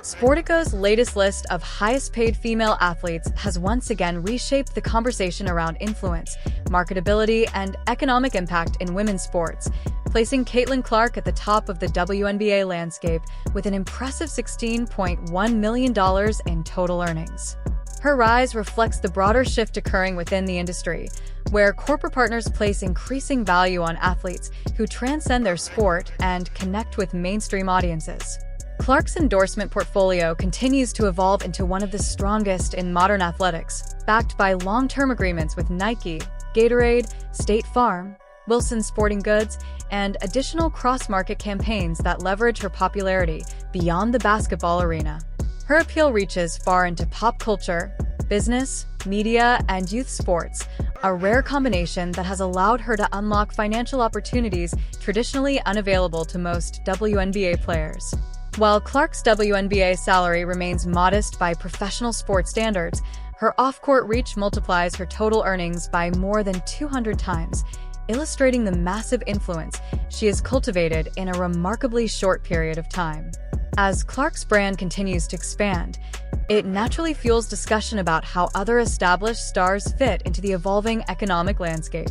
Sportico's latest list of highest-paid female athletes has once again reshaped the conversation around influence, marketability, and economic impact in women's sports, placing Caitlin Clark at the top of the WNBA landscape with an impressive $16.1 million in total earnings. Her rise reflects the broader shift occurring within the industry, where corporate partners place increasing value on athletes who transcend their sport and connect with mainstream audiences. Clark's endorsement portfolio continues to evolve into one of the strongest in modern athletics, backed by long-term agreements with Nike, Gatorade, State Farm, Wilson Sporting Goods, and additional cross-market campaigns that leverage her popularity beyond the basketball arena. Her appeal reaches far into pop culture, business, media, and youth sports, a rare combination that has allowed her to unlock financial opportunities traditionally unavailable to most WNBA players. While Clark's WNBA salary remains modest by professional sports standards, her off-court reach multiplies her total earnings by more than 200 times, illustrating the massive influence she has cultivated in a remarkably short period of time. As Clark's brand continues to expand, it naturally fuels discussion about how other established stars fit into the evolving economic landscape.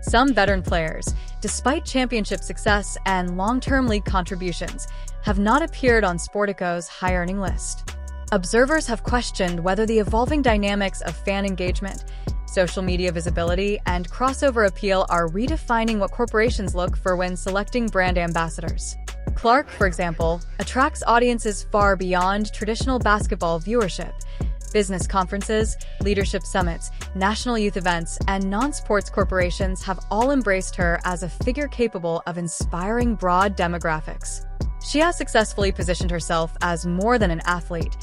Some veteran players, despite championship success and long-term league contributions, have not appeared on Sportico's high-earning list. Observers have questioned whether the evolving dynamics of fan engagement, social media visibility, and crossover appeal are redefining what corporations look for when selecting brand ambassadors. Clark, for example, attracts audiences far beyond traditional basketball viewership. Business conferences, leadership summits, national youth events, and non-sports corporations have all embraced her as a figure capable of inspiring broad demographics. She has successfully positioned herself as more than an athlete.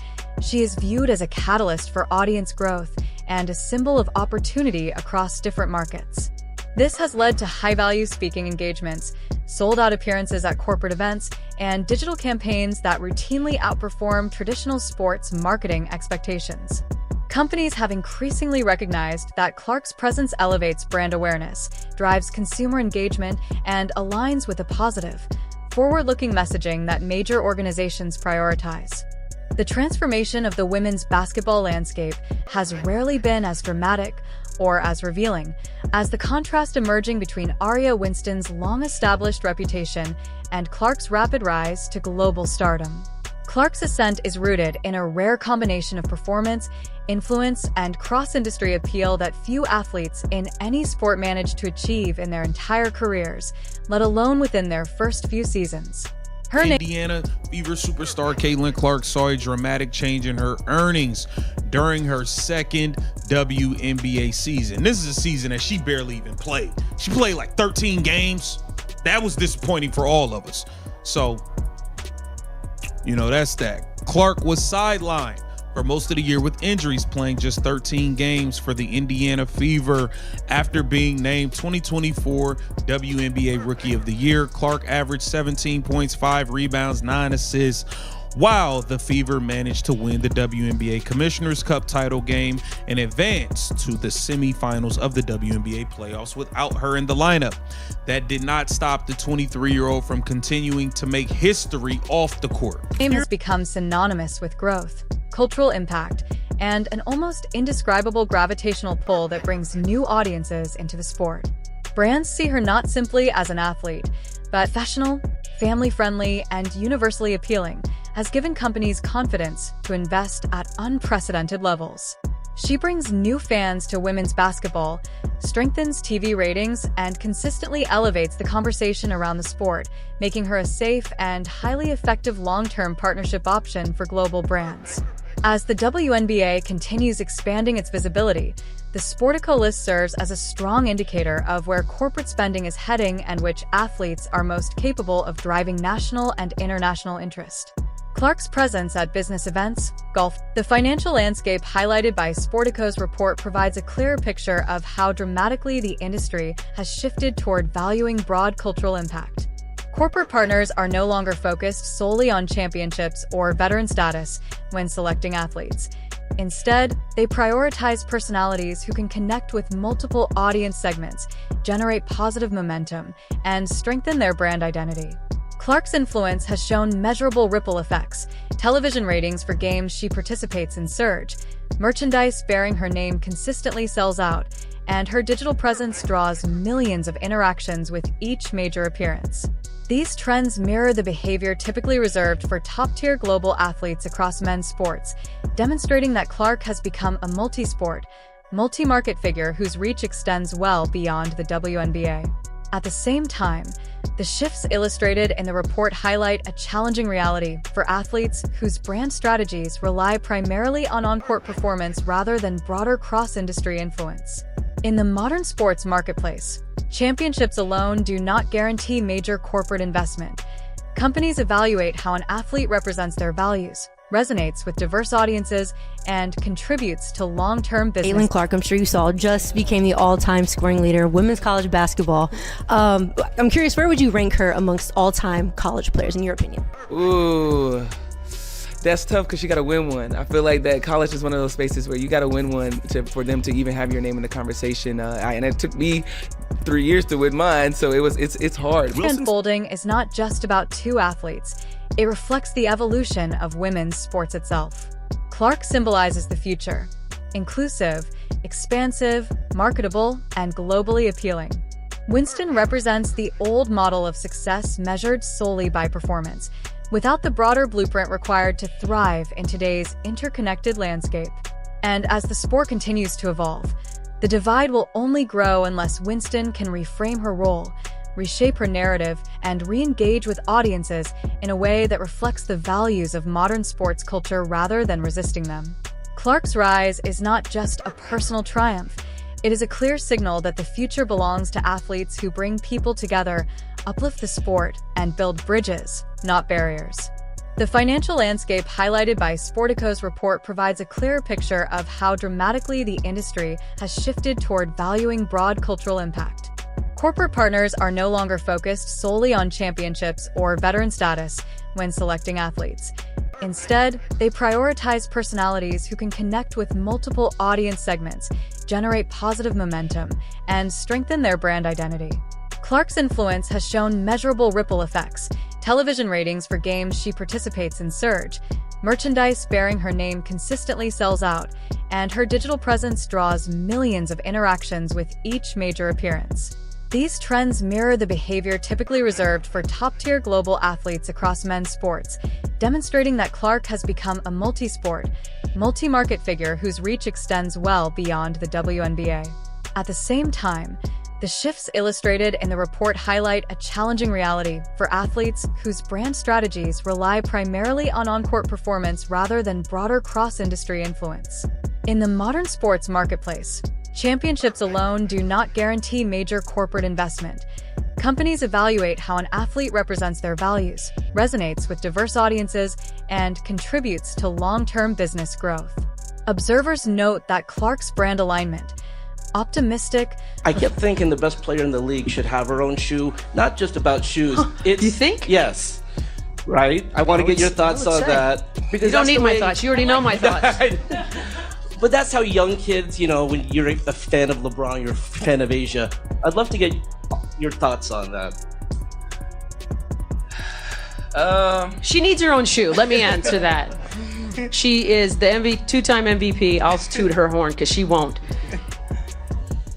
She is viewed as a catalyst for audience growth and a symbol of opportunity across different markets. This has led to high-value speaking engagements, sold-out appearances at corporate events, and digital campaigns that routinely outperform traditional sports marketing expectations. Companies have increasingly recognized that Clark's presence elevates brand awareness, drives consumer engagement, and aligns with a positive, forward-looking messaging that major organizations prioritize. The transformation of the women's basketball landscape has rarely been as dramatic or as revealing as the contrast emerging between Aria Winston's long-established reputation and Clark's rapid rise to global stardom. Clark's ascent is rooted in a rare combination of performance, influence, and cross-industry appeal that few athletes in any sport manage to achieve in their entire careers, let alone within their first few seasons. Indiana Fever superstar Caitlin Clark saw a dramatic change in her earnings during her second WNBA season. This is a season that she barely even played. She played like 13 games. That was disappointing for all of us. So, that's that. Clark was sidelined for most of the year with injuries, playing just 13 games for the Indiana Fever. After being named 2024 WNBA Rookie of the Year, Clark averaged 17 points, 5 rebounds, 9 assists, while the Fever managed to win the WNBA Commissioner's Cup title game and advance to the semifinals of the WNBA playoffs without her in the lineup. That did not stop the 23-year-old from continuing to make history off the court. The game has become synonymous with growth, cultural impact, and an almost indescribable gravitational pull that brings new audiences into the sport. Brands see her not simply as an athlete, but professional, family-friendly, and universally appealing, has given companies confidence to invest at unprecedented levels. She brings new fans to women's basketball, strengthens TV ratings, and consistently elevates the conversation around the sport, making her a safe and highly effective long-term partnership option for global brands. As the WNBA continues expanding its visibility, the Sportico list serves as a strong indicator of where corporate spending is heading and which athletes are most capable of driving national and international interest. Clark's presence at business events, golf. The financial landscape highlighted by Sportico's report provides a clearer picture of how dramatically the industry has shifted toward valuing broad cultural impact. Corporate partners are no longer focused solely on championships or veteran status when selecting athletes. Instead, they prioritize personalities who can connect with multiple audience segments, generate positive momentum, and strengthen their brand identity. Clark's influence has shown measurable ripple effects. Television ratings for games she participates in surge. Merchandise bearing her name consistently sells out, and her digital presence draws millions of interactions with each major appearance. These trends mirror the behavior typically reserved for top-tier global athletes across men's sports, demonstrating that Clark has become a multi-sport, multi-market figure whose reach extends well beyond the WNBA. At the same time, the shifts illustrated in the report highlight a challenging reality for athletes whose brand strategies rely primarily on on-court performance rather than broader cross-industry influence. In the modern sports marketplace, championships alone do not guarantee major corporate investment. Companies evaluate how an athlete represents their values, resonates with diverse audiences, and contributes to long-term business. Caitlin Clark, I'm sure you saw, just became the all-time scoring leader of women's college basketball. I'm curious, where would you rank her amongst all-time college players, in your opinion? Ooh, that's tough because you got to win one. I feel like that college is one of those spaces where you got to win one for them to even have your name in the conversation. And it took me 3 years to win mine, so it's hard. Unfolding is not just about two athletes. It reflects the evolution of women's sports itself. Clark symbolizes the future: inclusive, expansive, marketable, and globally appealing. Winston represents the old model of success measured solely by performance, without the broader blueprint required to thrive in today's interconnected landscape. And as the sport continues to evolve, the divide will only grow unless Winston can reframe her role, reshape her narrative, and re-engage with audiences in a way that reflects the values of modern sports culture rather than resisting them. Clark's rise is not just a personal triumph. It is a clear signal that the future belongs to athletes who bring people together, uplift the sport, and build bridges, not barriers. The financial landscape highlighted by Sportico's report provides a clearer picture of how dramatically the industry has shifted toward valuing broad cultural impact. Corporate partners are no longer focused solely on championships or veteran status when selecting athletes. Instead, they prioritize personalities who can connect with multiple audience segments, generate positive momentum, and strengthen their brand identity. Clark's influence has shown measurable ripple effects. Television ratings for games she participates in surge. Merchandise bearing her name consistently sells out, and her digital presence draws millions of interactions with each major appearance. These trends mirror the behavior typically reserved for top-tier global athletes across men's sports, demonstrating that Clark has become a multi-sport, multi-market figure whose reach extends well beyond the WNBA. At the same time, the shifts illustrated in the report highlight a challenging reality for athletes whose brand strategies rely primarily on on-court performance rather than broader cross-industry influence. In the modern sports marketplace, championships alone do not guarantee major corporate investment. Companies evaluate how an athlete represents their values, resonates with diverse audiences, and contributes to long-term business growth. Observers note that Clark's brand alignment, optimistic. I kept thinking the best player in the league should have her own shoe, not just about shoes. You think? Yes. Right? I want to get your thoughts on that. Because you don't need my thoughts. You already know my thoughts. But that's how young kids, when you're a fan of LeBron, you're a fan of Asia. I'd love to get your thoughts on that. She needs her own shoe. Let me answer that. She is the two-time MVP. I'll toot her horn because she won't.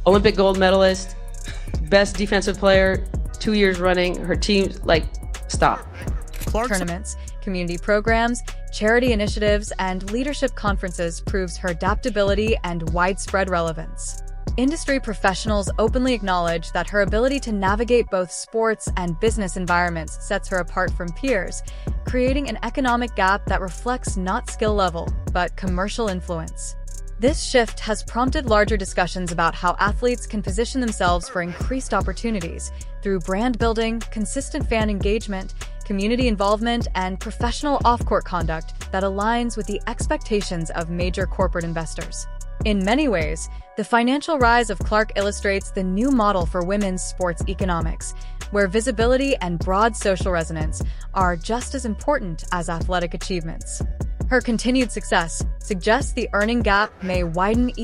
Olympic gold medalist, best defensive player, 2 years running. Her team, stop. Tournaments, community programs, charity initiatives, and leadership conferences proves her adaptability and widespread relevance. Industry professionals openly acknowledge that her ability to navigate both sports and business environments sets her apart from peers, creating an economic gap that reflects not skill level, but commercial influence. This shift has prompted larger discussions about how athletes can position themselves for increased opportunities through brand building, consistent fan engagement, community involvement, and professional off-court conduct that aligns with the expectations of major corporate investors. In many ways, the financial rise of Clark illustrates the new model for women's sports economics, where visibility and broad social resonance are just as important as athletic achievements. Her continued success suggests the earning gap may widen